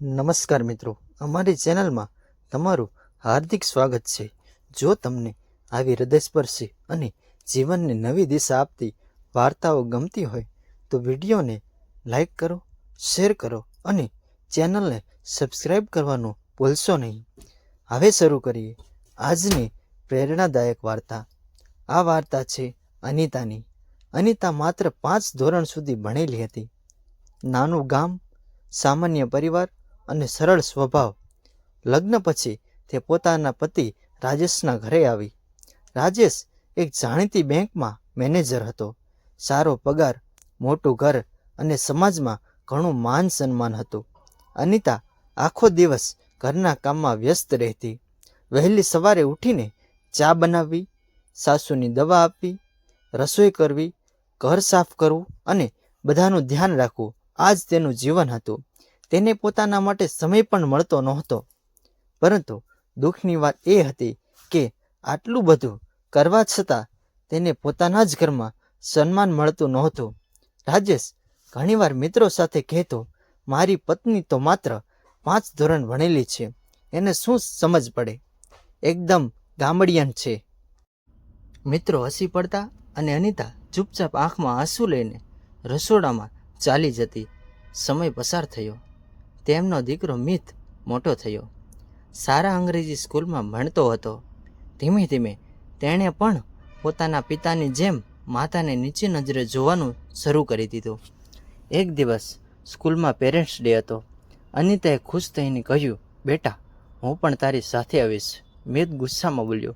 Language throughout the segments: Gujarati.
નમસ્કાર મિત્રો, અમારી ચેનલમાં તમારું હાર્દિક સ્વાગત છે. જો તમને આવી હૃદયસ્પર્શી અને જીવનને નવી દિશા આપતી વાર્તાઓ ગમતી હોય તો વિડીયોને લાઈક કરો, શેર કરો અને ચેનલને સબસ્ક્રાઈબ કરવાનું ભૂલશો નહીં. હવે શરૂ કરીએ આજની પ્રેરણાદાયક વાર્તા. આ વાર્તા છે અનિતાની. અનિતા માત્ર 5 ધોરણ સુધી ભણેલી હતી. નાનું ગામ, સામાન્ય પરિવાર અને સરળ સ્વભાવ. લગ્ન પછી તે પોતાના પતિ રાજેશના ઘરે આવી. રાજેશ એક જાણીતી બેંકમાં મેનેજર હતો. સારો પગાર, મોટું ઘર અને સમાજમાં ઘણું માન સન્માન હતું. અનિતા આખો દિવસ ઘરના કામમાં વ્યસ્ત રહેતી. વહેલી સવારે ઉઠીને ચા બનાવવી, સાસુની દવા આપવી, રસોઈ કરવી, ઘર સાફ કરવું અને બધાનું ધ્યાન રાખવું, આ જ તેનું જીવન હતું. તેને પોતાના માટે સમય પણ મળતો નહોતો. પરંતુ દુઃખની વાત એ હતી કે આટલું બધું કરવા છતાં તેને પોતાના જ ઘરમાં સન્માન મળતું નહોતું. રાજેશ ઘણીવાર મિત્રો સાથે કહેતો, મારી પત્ની તો માત્ર 5 ધોરણ ભણેલી છે, એને શું સમજ પડે, એકદમ ગામડિયન છે. મિત્રો હસી પડતા અને અનિતા ચૂપચાપ આંખમાં આંસુ લઈને રસોડામાં ચાલી જતી. સમય પસાર થયો. તેમનો દીકરો મિત મોટો થયો. સારા અંગ્રેજી સ્કૂલમાં ભણતો હતો. ધીમે ધીમે તેણે પણ પોતાના પિતાની જેમ માતાને નીચી નજરે જોવાનું શરૂ કરી દીધું. એક દિવસ સ્કૂલમાં પેરેન્ટ્સ ડે હતો. અનિતાએ ખુશ થઈને કહ્યું, બેટા, હું પણ તારી સાથે આવીશ. મિત ગુસ્સામાં બોલ્યો,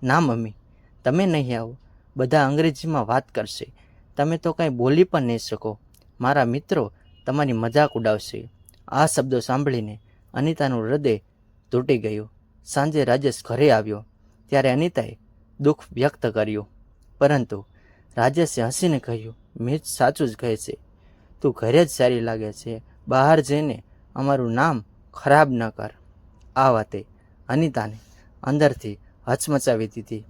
ના મમ્મી, તમે નહીં આવો, બધા અંગ્રેજીમાં વાત કરશે, તમે તો કાંઈ બોલી પણ નહીં શકો, મારા મિત્રો તમારી મજાક ઉડાવશે. આ શબ્દો સાંભળીને અનિતાનું હૃદય તૂટી ગયું. સાંજે રાજેશ ઘરે આવ્યો ત્યારે અનિતાએ દુઃખ વ્યક્ત કર્યું. પરંતુ રાજેશે હસીને કહ્યું, મિત સાચું જ કહે છે, તું ઘરે જ સારી લાગે છે, બહાર જઈને અમારું નામ ખરાબ ન કર. આ વાતે અનિતાને અંદરથી હચમચાવી દીધી.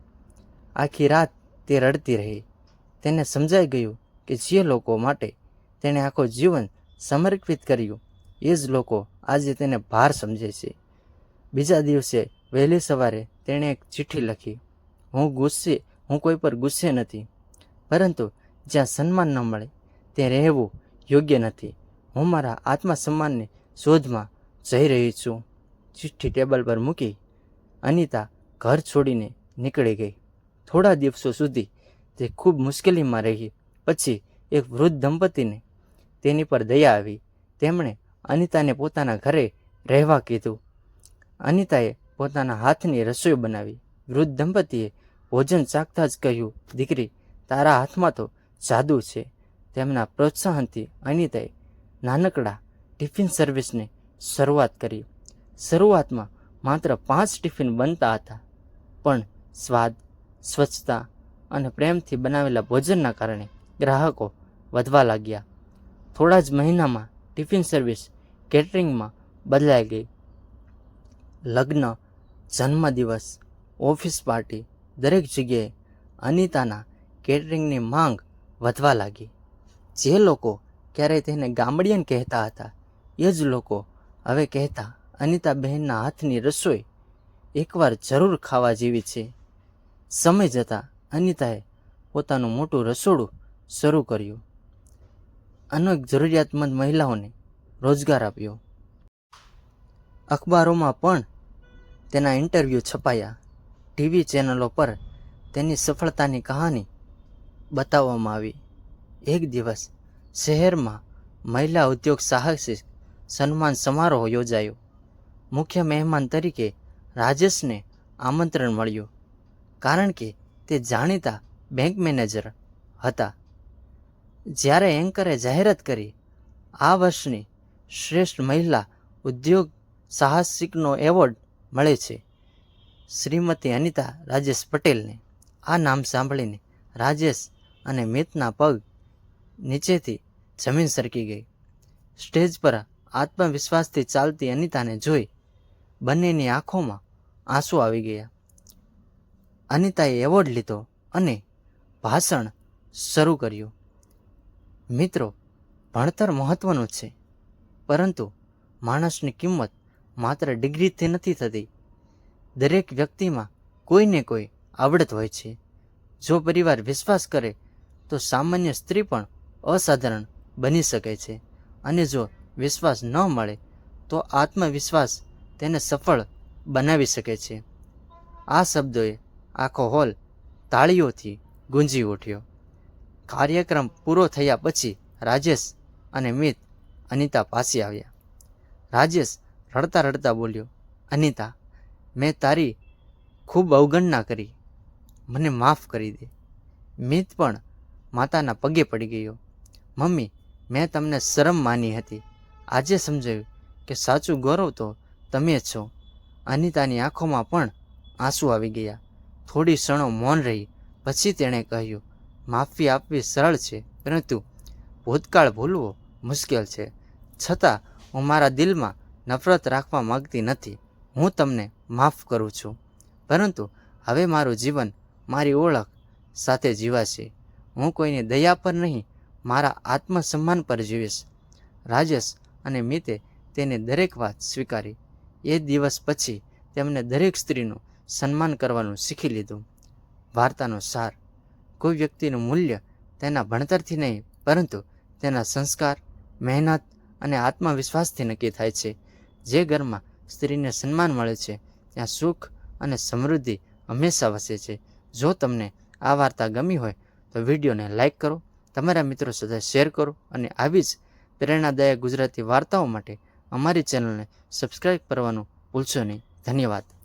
આખી રાત તે રડતી રહી. તેને સમજાઈ ગયું કે જે લોકો માટે તેણે આખું જીવન સમર્પિત કર્યું એ જ લોકો આજે તેને ભાર સમજે છે. બીજા દિવસે વહેલી સવારે તેણે એક ચિઠ્ઠી લખી, હું કોઈ પર ગુસ્સે નથી, પરંતુ જ્યાં સન્માન ન મળે ત્યાં રહેવું યોગ્ય નથી. હું મારા આત્મસન્માનની શોધમાં જઈ રહી છું. ચિઠ્ઠી ટેબલ પર મૂકી અનિતા ઘર છોડીને નીકળી ગઈ. થોડા દિવસો સુધી તે ખૂબ મુશ્કેલીમાં રહી. પછી એક વૃદ્ધ દંપતીને તેની પર દયા આવી. તેમણે અનિતાને પોતાના ઘરે રહેવા કીધું. અનિતાએ પોતાના હાથની રસોઈ બનાવી. વૃદ્ધ દંપતીએ ભોજન ચાખતા જ કહ્યું, દીકરી, તારા હાથમાં તો જાદુ છે. તેમના પ્રોત્સાહનથી અનિતાએ નાનકડા ટિફિન સર્વિસની શરૂઆત કરી. શરૂઆતમાં માત્ર 5 ટિફિન બનતા હતા, પણ સ્વાદ, સ્વચ્છતા અને પ્રેમથી બનાવેલા ભોજનના કારણે ગ્રાહકો વધવા લાગ્યા. થોડા જ મહિનામાં ટિફિન સર્વિસ કેટરિંગમાં બદલાઈ ગઈ. લગ્ન, જન્મદિવસ, ઓફિસ પાર્ટી, દરેક જગ્યાએ અનિતાના કેટરિંગની માંગ વધવા લાગી. જે લોકો ક્યારેય તેને ગામડિયન કહેતા હતા એ જ લોકો હવે કહેતા, અનિતા બહેનના હાથની રસોઈ એકવાર જરૂર ખાવા જેવી છે. સમય જતાં અનિતાએ પોતાનું મોટું રસોડું શરૂ કર્યું. અનેક જરૂરિયાતમંદ મહિલાઓને રોજગાર આપ્યો. અખબારોમાં પણ તેના ઇન્ટરવ્યૂ છપાયા. ટીવી ચેનલો પર તેની સફળતાની કહાની બતાવવામાં આવી. એક દિવસ શહેરમાં મહિલા ઉદ્યોગ સાહસિક સન્માન સમારોહ યોજાયો. મુખ્ય મહેમાન તરીકે રાજેશને આમંત્રણ મળ્યું, કારણ કે તે જાણીતા બેંક મેનેજર હતા. જ્યારે એન્કરે જાહેરાત કરી, આ વર્ષની શ્રેષ્ઠ મહિલા ઉદ્યોગ સાહસિકનો એવોર્ડ મળે છે શ્રીમતી અનિતા રાજેશ પટેલને. આ નામ સાંભળીને રાજેશ અને મિતના પગ નીચેથી જમીન સરકી ગઈ. સ્ટેજ પર આત્મવિશ્વાસથી ચાલતી અનિતાને જોઈ બંનેની આંખોમાં આંસુ આવી ગયા. અનિતાએ એવોર્ડ લીધો અને ભાષણ શરૂ કર્યું. મિત્રો, ભણતર મહત્વનું છે, પરંતુ માણસની કિંમત માત્ર ડિગ્રીથી નથી થતી. દરેક વ્યક્તિમાં કોઈને કોઈ આવડત હોય છે. જો પરિવાર વિશ્વાસ કરે તો સામાન્ય સ્ત્રી પણ અસાધારણ બની શકે છે, અને જો વિશ્વાસ ન મળે તો આત્મવિશ્વાસ તેને સફળ બનાવી શકે છે. આ શબ્દોએ આખો હોલ તાળીઓથી ગુંજી ઉઠ્યો. કાર્યક્રમ પૂરો થયા પછી રાજેશ અને મિત અનિતા પાસે આવ્યા. રાજેશ રડતા રડતા બોલ્યો, અનિતા, મેં તારી ખૂબ અવગણના કરી, મને માફ કરી દે. મિત પણ માતાના પગે પડી ગયો. મમ્મી, મેં તમને શરમ માની હતી. આજે સમજાયું કે સાચું ગૌરવ તો તમે છો. અનિતાની આંખોમાં પણ આંસુ આવી ગયા. થોડી ક્ષણો મૌન રહી. પછી તેણે કહ્યું, માફી આપવી સરળ છે, પરંતુ ભૂતકાળ ભૂલવો મુશ્કેલ છે. છતાં હું મારા દિલમાં નફરત રાખવા માંગતી નથી. હું તમને માફ કરું છું, પરંતુ હવે મારું જીવન મારી ઓળખ સાથે જીવાશે. હું કોઈની દયા પર નહીં, મારા આત્મસન્માન પર જીવીશ. રાજેશ અને મિતે તેની દરેક વાત સ્વીકારી. એ દિવસ પછી તેમને દરેક સ્ત્રીનું સન્માન કરવાનું શીખી લીધું. વાર્તાનો સાર: કોઈ વ્યક્તિનું મૂલ્ય તેના ભણતરથી નહીં, પરંતુ તેના સંસ્કાર, મહેનત અને આત્મવિશ્વાસથી નક્કી થાય છે. જે ઘરમાં સ્ત્રીને સન્માન મળે છે, ત્યાં સુખ અને સમૃદ્ધિ હંમેશા વસે છે. જો તમને આ વાર્તા ગમી હોય તો વિડીયોને લાઇક કરો, તમારા મિત્રો સાથે શેર કરો, અને આવી જ પ્રેરણાદાયક ગુજરાતી વાર્તાઓ માટે અમારી ચેનલને સબસ્ક્રાઈબ કરવાનું ભૂલશો નહીં. ધન્યવાદ.